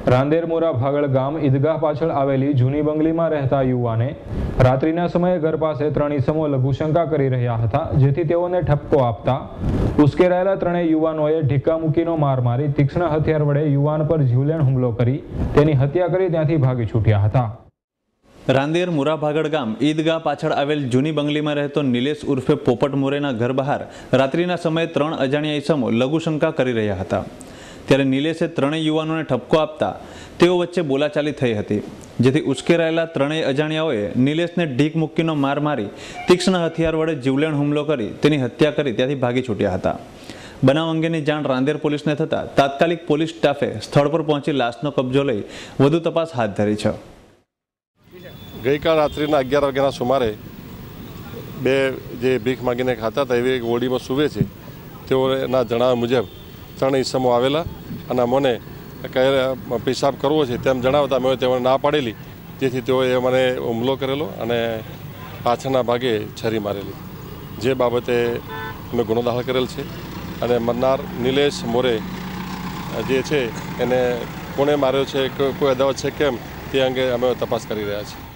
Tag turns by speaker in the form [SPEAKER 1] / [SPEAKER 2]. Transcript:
[SPEAKER 1] રાંદેરમોરા ભાગળ ગામ ઈદગાહ પાછળ આવેલી જૂની બંગલીમાં રહેતા યુવાને રાત્રિના સમયે ઘર પાસે ત્રણ ઈસમો લઘુશંકા કરી રહ્યા હતા, જેથી તેઓને ઠપકો આપતા ઉશ્કેરાયેલા ત્રણેય યુવાનોએ ઢીક્કા મૂકીનો માર મારી તીક્ષ્ણ હથિયાર વડે યુવાન પર જીવલેણ હુમલો કરી તેની હત્યા કરી ત્યાંથી ભાગી છૂટ્યા હતા।
[SPEAKER 2] રાંદેર મોરાભાગળ ગામ ઈદગાહ પાછળ આવેલ જૂની બંગલીમાં રહેતો નિલેશ ઉર્ફે પોપટ મોરેના ઘર બહાર રાત્રિના સમયે ત્રણ અજાણ્યા ઈસમો લઘુશંકા કરી રહ્યા હતા। ત્યારે નિલેશે ત્રણેય યુવાનોને ઠપકો આપતા તેઓ વચ્ચે બોલાચાલી થઈ હતી, જેથી ઉશ્કેરાયેલા ત્રણેય અજાણ્યાઓએ નિલેશને ઢીક મુક્કીનો માર મારી તીક્ષ્ણ હથિયાર વડે જીવલેણ હુમલો કરી તેની હત્યા કરી ત્યાંથી ભાગી છૂટ્યા હતા। બનાવ અંગેની જાણ રાંદેર પોલીસને થતાં તાત્કાલિક પોલીસ સ્ટાફે સ્થળ પર પહોંચી લાશનો કબજો લઈ વધુ તપાસ હાથ ધરી છે।
[SPEAKER 3] ગઈકાલ રાત્રિના 11 વાગ્યાના સુમારે બે જે ભીખ માગીને ખાતા હતા એવી એક ઓરડીમાં સૂવે છે, તેઓના જણાવ્યા મુજબ ત્રણ ઈસમો આવેલા અને મને પેશાબ કરવો છે તેમ જણાવતા મેં તેઓને ના પાડેલી, જેથી તેઓએ મને હુમલો કરેલો અને પાછળના ભાગે છરી મારેલી, જે બાબતે અમે ગુનો દાખલ કરેલ છે અને મરનાર નિલેશ મોરે જે છે એને કોણે માર્યો છે, કોઈ અદાવત છે કેમ તે અંગે અમે તપાસ કરી રહ્યા છીએ।